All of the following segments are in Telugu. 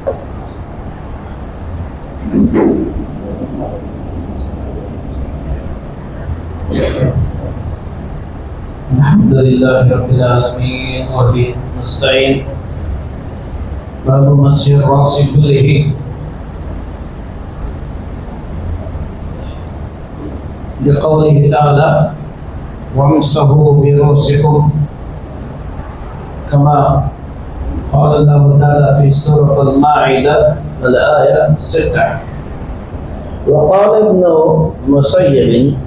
الحمد لله رب العالمين وبه نستعين. باب مسح الراس كله. لقوله تعالى وامسحوا برؤوسكم كما قال الله تعالى في سورة المائدة الآية 6. وقال ابن مسيب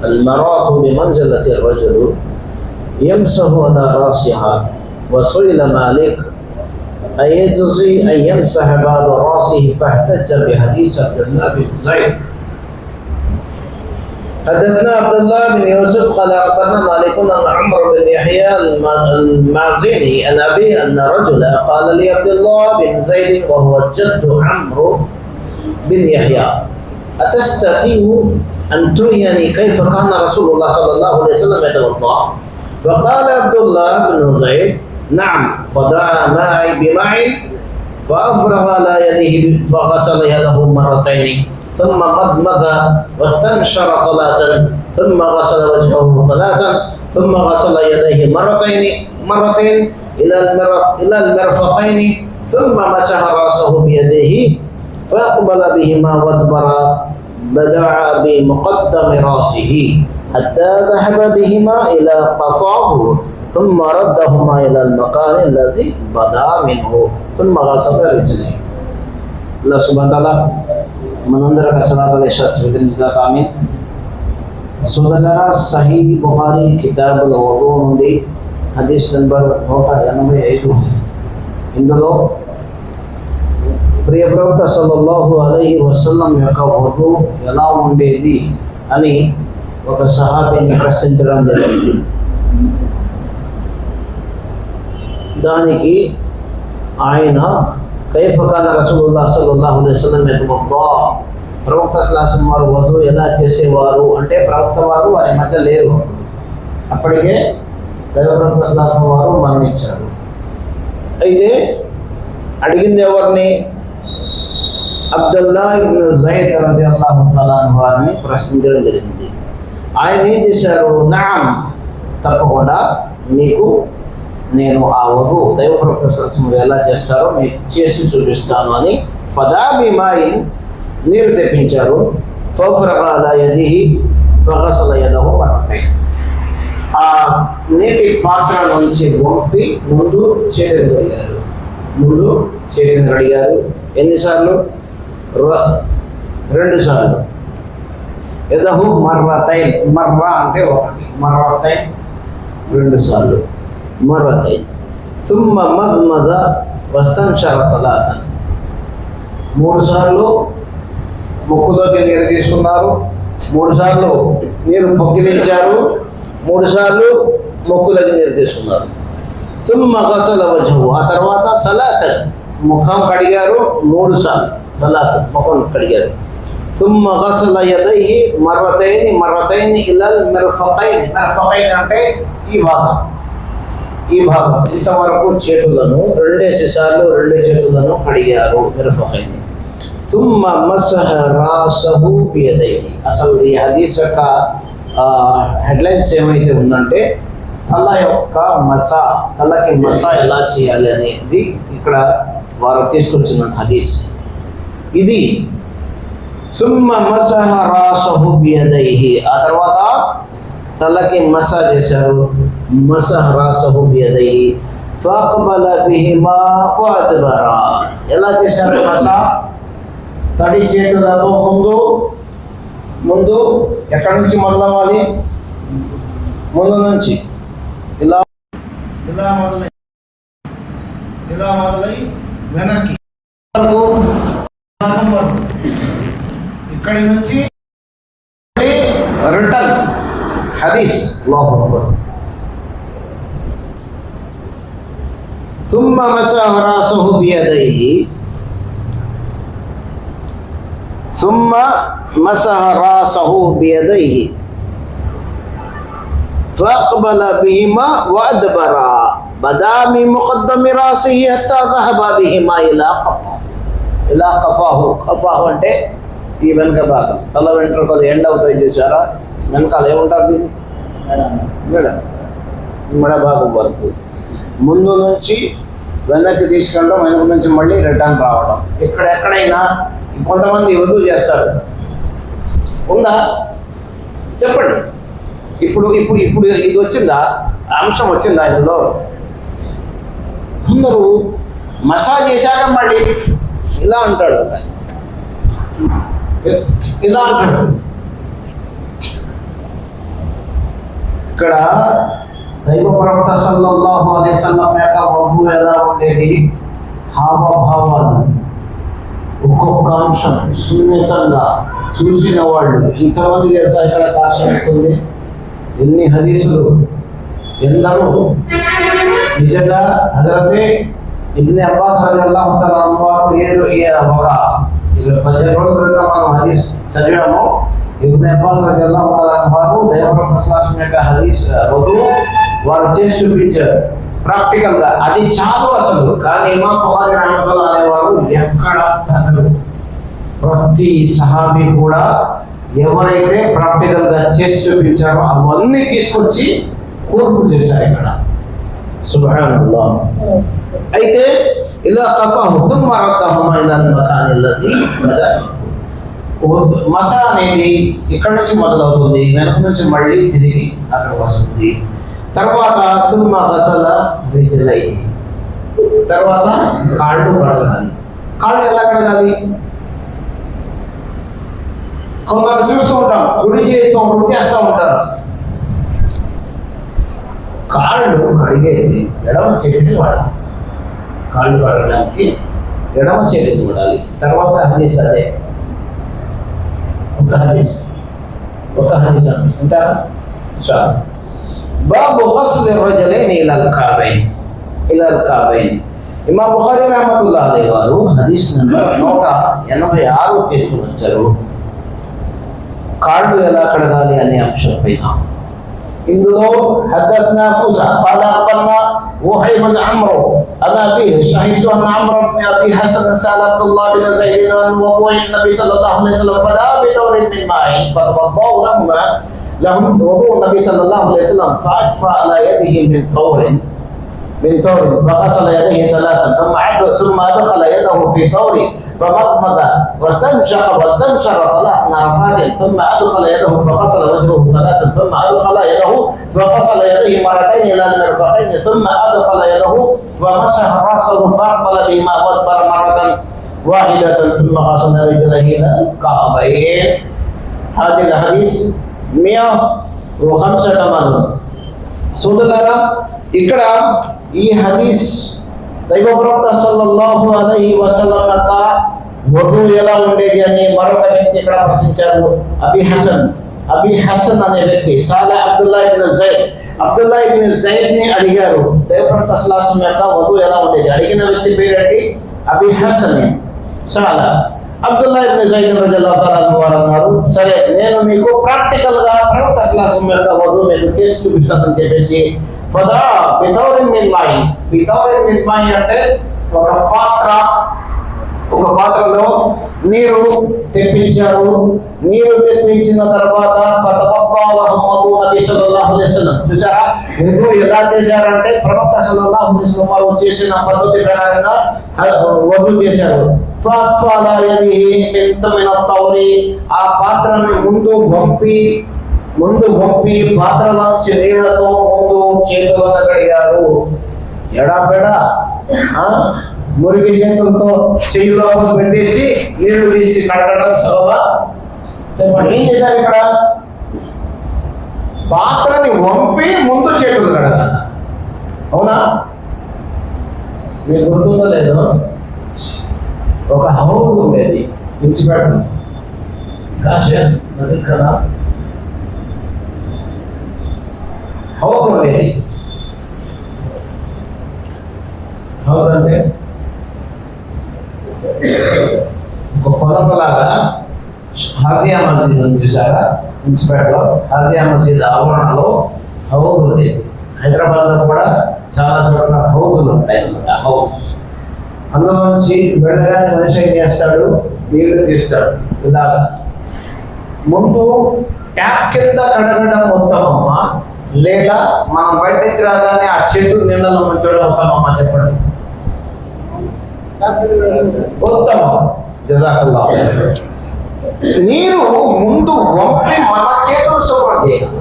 المرأة بمنزلة الرجل يمسح على رأسها. وسئل مالك أيجزي أن يمسح بعض رأسه فاحتج بحديث عبد الله بن زيد. حدثنا عبد الله بن يوسف قال أخبرنا مالك عن عمرو بن يحيى المازني عن أبيه أن رجلا قال لعبد الله بن زيد وهو جد عمرو بن يحيى أتستطيع أن تريني كيف كان رسول الله صلى الله عليه وسلم يتوضأ؟ فقال عبد الله بن زيد نعم. فدعا معي بماء فأفرغ على يده فغسل يده مرتين ثم مضمض واستنشر ثلاثا ثم غسل وجهه ثلاثا ثم غسل يديه مرتين إلى المرفقين ثم مسح رأسه بيديه فأقبل بهما وادبر بدع بمقدم رأسه حتى ذهب بهما إلى قفاه ثم ردهما إلى المكان الذي بدأ منه ثم غسل رجليه. Allah subhanahu wa ta'ala menandarakan salat al-isya dengan kami. Saudara Sahih Bukhari Kitab al-Wudu నుండి హదీస్ నంబర్ 185. ఇందులో ప్రియ ప్రవక్త సల్లల్లాహు అలైహి వసల్లం యొక్క వుదు ఎలా ఉండేది అని ఒక సహాబీని ప్రశ్నించడం జరిగింది. దానికి ఆయన కైఫ కాన రసూలుల్లాహ్ సల్లల్లాహు అలైహి వసల్లం యతవద్దా, ప్రవక్త సల్లల్లాహు వారు వజూ ఎలా చేసేవారు అంటే ప్రవక్త వారు వారి మధ్య లేరు, అప్పటికే దైవ ప్రవక్త సల్లల్లాహు వారు మరణించారు. అయితే అడిగింది ఎవరిని? అబ్దుల్లా ఇబ్న్ జైద్ రజియల్లాహు తఆలా వారిని ప్రశ్నించడం జరిగింది. ఆయన ఏం చేశారు? నామ్, తప్పకుండా మీకు నేను ఆ వధు దైవ ప్రవక్త సల్లల్లాహు ఎలా చేస్తారో మీకు చేసి చూపిస్తాను అని ఫదా బిమాయిన్ నీరు తెప్పించారు. ఫఫరగ అలా యదిహి ఫగసల యదహు మర్రతైన్. ఆ నీటి పాత్ర నుంచి వంపి ముందు చేతిని కడిగారు. ఎన్నిసార్లు? 2 సార్లు. యదహు మర్రతైన్, మర్ర అంటే ఒకటి, మర్రతైన్ 2 సార్లు, మర్రతైన్. ثم مضمض واستنشر ثلاثا. 3 సార్లు ముక్కులోకి నీరు తీసుకున్నారు, 3 సార్లు నీరు పొక్కిలించారు, 3 సార్లు ముక్కులోకి నీరు తీసుకున్నారు. ثم غسل وجهه. ఆ తర్వాత ثلاثا ముఖం కడిగారు 3 సార్లు, ثلاثا ముఖం కడిగారు. ثم غسل يديه مرتين الى المرفقين. مرفقين అంటే ఈ భాగం ఇంతవరకు చేతులను 2 సార్లు 2 చేతులను కడిగారు. మిరఫకైన్. ثم مسح راسه بيديه. అసలు ఈ హదీస్ యొక్క హెడ్లైన్స్ ఏమైతే ఉందంటే తలకి మసా ఎలా చేయాలి అనేది ఇక్కడ వారు తీసుకొచ్చిన హదీస్ ఇది. ثم مسح راسه بيديه. ఆ తర్వాత తలకి మసా చేశారు. مسح راسه بيديه فأقبل بهما وأدبر. ఎలా చేశారు మసా? తడి చేతులతో ముందు ఎక్కడి నుంచి మొదలవ్వాలి? ముందు నుంచి ఇలా మొదలై వెనక్కి ఇక్కడి నుంచి రిటర్న్. హదీస్ అల్లాహు అక్బర్. ثم مسح راسه بيديه ثم مسح راسه بيديه فأقبل بهما وأدبر بدأ من مقدم رأسه حتى ذهب بهما إلى قفاه. ఇలా కఫాహు అంటే ఈ వెనక భాగం, తల వెంట్రుకలు ఎండ్ అవుతాయి చూసారా, వెనకాల ఏముంటారు దీన్ని మెడ భాగం వరకు ముందు నుంచి వెనక్కి తీసుకెళ్ళడం, వెనక నుంచి మళ్ళీ రిటర్న్ రావడం. ఎక్కడైనా కొంతమంది వదులు చేస్తారు, ఉందా చెప్పండి. ఇప్పుడు ఇప్పుడు ఇప్పుడు ఇది వచ్చిందా, అంశం వచ్చిందా ఇందులో? అందరూ మసాజ్ చేశాక మళ్ళీ ఇలా అంటాడు, ఇలా అంటాడు. ఇక్కడ దైవ ప్రవక్త సల్లల్లాహు అలైహి వసల్లం యొక్క వధువు ఎలా ఉండేది, హావభావాలు ఒక్కొక్క అంశం సున్నితంగా చూసిన వాళ్ళు ఎంతమంది తెలుసా? ఇక్కడ సాక్ష్యం ఇస్తుంది, ఎన్ని హదీసులు, ఎందరూ నిజంగా హజరతే ఇబ్న్ అబ్బాస్ రలియల్లాహు తఆలా అన్హు ఒక 15 రోజుల క్రితం మనం హదీస్ చదివాము. ఇబ్న్ అబ్బాస్ రలియల్లాహు తఆలా అన్హు దైవప్రవక్త సల్లల్లాహు అలైహి వసల్లం హదీస్ వధువు వారు చేసి చూపించారు ప్రాక్టికల్ గా. అది చాలు అసలు. కానీ ఇమాం బుఖారీ రహమతుల్లాహి అనేవారు ఎక్కడ తగ్గరు. ప్రతి సహాబీ కూడా ఎవరైతే ప్రాక్టికల్ గా చేసి చూపించారో అవన్నీ తీసుకొచ్చి కూర్పు చేశారు ఇక్కడ. సుబ్హానల్లాహ్. అయితే ఇలా కఫాహు థుమ్మ రద్దహుమా ఇలల్ మకాన్ అల్లజీ బదా. మస అనేది ఇక్కడ నుంచి మొదలవుతుంది, వెనక నుంచి మళ్ళీ తిరిగి అక్కడ వస్తుంది. తర్వాత థుమ్మ గసల రిజ్లైహి, తర్వాత కాళ్ళు కడగాలి. కాళ్ళు ఎలా కడగాలి? కొందరు చూస్తూ ఉంటాం, కుడి చేతితో వృత్తేస్తూ ఉంటారు. కాళ్ళు కడిగేది ఎడమ చేతిని వాడాలి. కాళ్ళు కడగడానికి ఎడమ చేతిని వాడాలి. తర్వాత హదీస్ అదే, ఒక హదీస్ అంటారా? చాలు. బాబు గస్ల్ రజలైని ఇలల్ కఅబైన్. ఇమాం బుఖారీ రహమతుల్లాహి అలైహి వారు హదీస్ నంబర్ 186 తీసుకుని వచ్చారు కాళ్ళు ఎలా కడగాలి అనే అంశం పైన. ఇందులో హదస్నా మూసా قال أخبرنا وهيب بن عمرو عن أبيه شهدت أن عمرو بن أبي حسن سأل عبد الله بن زيد عن وضوء النبي صلى الله عليه وسلم فدعا بثور من ماء فتوضأ لهم وضوء النبي صلى الله عليه وسلم فأدفع على يده من طور فغسل يديه 3 ثم أدخل يده في طور فمضمض واستنشق 3 نفثات ثم أدخل يده فغسل وجهه 3 ثم أدخل يده فغسل يديه 2 إلى المرفقين ثم أدخل يده فمسح رأسه فأقبل بهما وأدبر 1 ثم غسل رجليه إلى الكعبين. هذه الحديث 105 సోదరులారా, ఇక్కడ ఈ హదీస్ దైవ ప్రవక్త సల్లల్లాహు అలైహి వసల్లం యొక్క వధువు ఎలా ఉండేది అని మరొక వ్యక్తి ఇక్కడ ప్రశ్నించారు. అబీ హసన్ అనే వ్యక్తి సాలా అబ్దుల్లా ఇబ్న్ జైద్ ని అడిగారు, దైవ ప్రవక్త సల్లల్లాహు అలైహి వసల్లం యొక్క వధువు ఎలా ఉండేది. అడిగిన వ్యక్తి పేరేంటి? అబీ హసన్. సాలా అబ్దుల్లా ఇబ్న్ జైద్ రలియల్లాహు తఆలా వారు అన్నారు, సరే నేను మీకు ప్రాక్టికల్ గా ప్రవక్త సల్లల్లాహు అలైహి వసల్లం యొక్క వధువు మీకు చేసి చూపిస్తానని చెప్పేసి ఫదా బితౌరిన్ మిన్ మాయి అంటే ఒక పాత్రలో నీరు తెప్పించారు. నీరు తెప్పించిన తర్వాత నబీ సల్లల్లాహు అలైహి వసల్లం చూసారా వధువు ఎలా చేశారంటే ప్రవక్త సల్లల్లాహు అలైహి వసల్లం వారు చేసిన పద్ధతి ప్రకారంగా వధువు చేశారు. ఆ పాత్రను ముందు పంపి పాత్రలోంచి నీళ్లతో ముందు చేతులను కడిగారు. ఎడాపెడా మురికి చేతులతో చెయ్యి లోపల పెట్టేసి నీళ్లు తీసి కడగడం సులభ? చెప్పండి, ఏం చేశారు ఇక్కడ? పాత్రని వంపి ముందు చేతులు కడగాలి. అవునా? మీకు గుర్తుందో లేదో, ఒక హౌస్ ఉండేది విడిచిపెట్టడం కాశ్మీర్ నది కదా, హౌస్ ఉండేది. హౌస్ అంటే ఒక కొలతలాగా హాజియా మస్జిద్ అని చూసారా మున్సిపాలిటీలో, హాజియా మస్జిద్ ఆవరణలో హౌస్ ఉండేది. హైదరాబాద్లో కూడా చాలా చోట్ల హౌజులు ఉంటాయి అన్నమాట. హౌస్ అందులోంచి వెళ్ళగానే మనిషి ఏం చేస్తాడు, నీళ్లు తీస్తాడు. ఇలాగా ముందు ట్యాప్ కింద కడగడం ఉత్తమమా, లేదా మనం బయట నుంచి రాగానే ఆ చేతులు నీళ్ళలో ముంచడం ఉత్తమమా చెప్పండి? ఉత్తమం. జజాకల్లా. నీరు ముందు వంపి మన చేతులు శుభ్రం చేయాలి.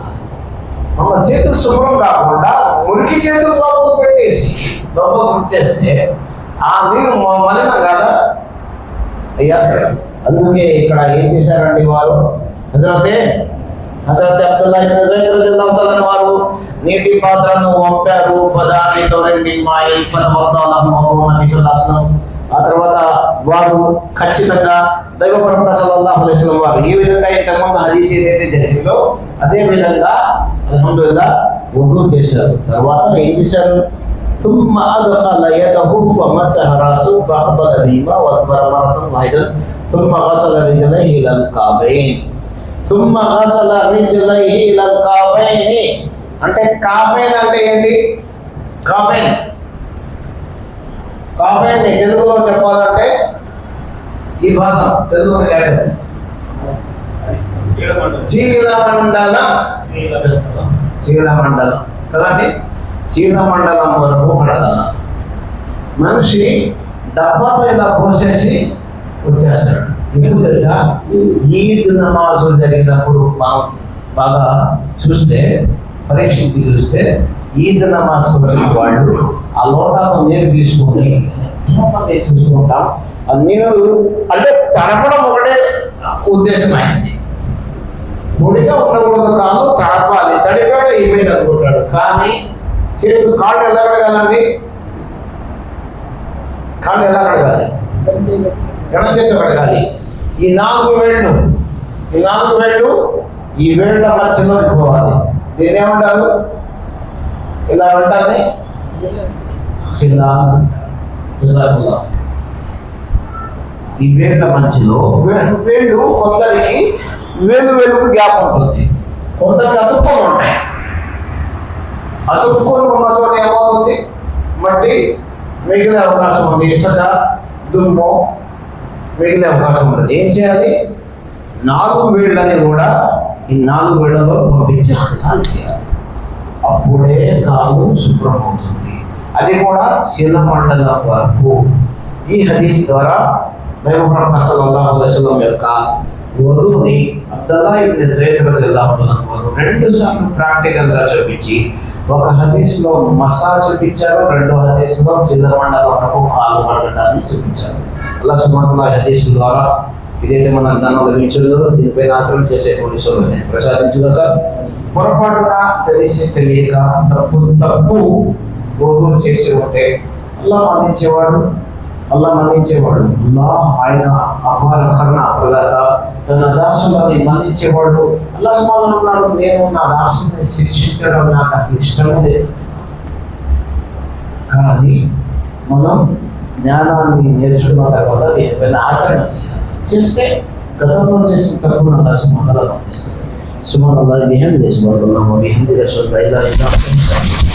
మన చేతులు శుభ్రం కాకుండా మురికి చేతులు లోపల పెట్టేసి లోపల ముంచేస్తే ఆ నీరు మలినం కదా అయ్యా. అందుకే ఇక్కడ ఏం చేశారండి వారు, హజరత్ అబ్దుల్లా ఇబ్న్ జైద్ రలియల్లాహు తఆలా వారు నీటి పాత్రను వంపారు. పదాన్ని తోరండి మాయల్ ఫతవద్దలహు నబీ సల్లల్లాహు అలైహి వసల్లం. ఆ తర్వాత వారు ఖచ్చితంగా దైవ ప్రవక్త సల్లల్లాహు అలైహి వసల్లం వారు ఈ విధంగా ఇంతకుముందు హదీస్ ఏదైతే జరిగిందో అదే విధంగా అల్హమ్దులిల్లాహ్ వుజూ చేశారు. తర్వాత ఏం చేశారు, ثم أدخل يده فمسح رأسه فأقبل بهما وأدبر مرة واحدة ثم غسل رجليه إلى الكعبين ثم غسل رجليه إلى الكعبين. అంటే కాబైన్ అంటే ఏంటి? కాబైన్ కాబైన్ తెలుగులో చెప్పాలంటే ఈ భాగం తెలుగులో చీలమండలం కదండి. చీలమండలం వరకు పడగల మనిషి డబ్బాలో ఇలా పోసేసి వచ్చేస్తాడు. ఎందుకు తెలుసా? ఈద్ నమాజు జరిగినప్పుడు మనం బాగా చూస్తే, పరీక్షించి చూస్తే, ఈద్ నమాజ్ వచ్చిన వాళ్ళు ఆ లోటాతో నీరు తీసుకొని చూసుకుంటాం. ఆ నీరు అంటే తడపడం ఒకటే ఉద్దేశం అయింది. పొడిగా ఉండకూడదు, కాదు తడపాలి. తడిపాడు ఈమెయిల్ అనుకుంటాడు. కానీ చేతులు కాళ్ళు ఎలా కడగాలండి? కాళ్ళు ఎలా కడగాలి? ఎడ చేతులు కడగాలి. ఈ నాలుగు వేళ్ళు ఈ వేళ్ళ మధ్యలో పోవాలి. దీన్ని ఏమంటారు? ఇలా ఉంటారని ఈ వేళ్ళ మధ్యలో వేళ్ళు కొందరికి వేలుకు గ్యాప్ ఉంటుంది, కొందరికి అతుక్కొని ఉంటాయి. అతుక్కొని ఉన్న చోట ఏమవుతుంది? మట్టి మిగిలే అవకాశం ఉంది, ఇసుక దుమ్ము మిగిలే అవకాశం ఉంటుంది. ఏం చేయాలి? 4 వేళ్ళని కూడా ఈ 4 వేళ్ళలో పంపించాలి. అప్పుడే కాలు శుభ్రం అవుతుంది. అది కూడా చీలమండలం వరకు. ఈ హదీస్ ద్వారా దైవ ప్రవక్త సల్లల్లాహు అలైహి వసల్లం యొక్క వధువుని అబ్దుల్లా ఇబ్న్ జైద్ రలియల్లాహు తఆలా 2 సార్లు ప్రాక్టికల్ గా చూపించి, ఒక హదీస్ లో మసాజ్ చూపించారు, రెండో హదీస్ లో చీలమండలం వరకు కాలు పడటాన్ని చూపించారు. అల్లాహ్ సుబ్హానహు వ తఆలా హదీస్ ద్వారా ఇదైతే మన జ్ఞానం లభించదో దీనిపైన ఆచరణ చేసేటువంటి సోదరుని ప్రసాదించుగాక. పొరపాటున తెలిసి తెలియక తప్పు గోధుమ చేసి ఉంటే అల్లాహ్ మన్నించేవాడు. అల్లాహ్ ఆయన అపార కరుణ ప్రదాత, తన దాసులని మన్నించేవాడు. అల్లాహ్ సుబ్హానహు అన్నాడు, నేను నా దాసుని శిక్షించడం నాకు అసలు ఇష్టమే లేదు. కానీ మనం జ్ఞానాన్ని నేర్చుకున్న తర్వాత దీనిపైన ఆచరణ చేస్తే గతంలో చేసిన తప్పును అల్లాహ్ సుబ్హానహు పంపిస్తుంది. సుబ్హానల్లాహి బిహమ్దిహి సుబ్హానల్లాహి వ బిహమ్దిహి అష్హదు అన్ లా ఇలాహా ఇల్లా అంత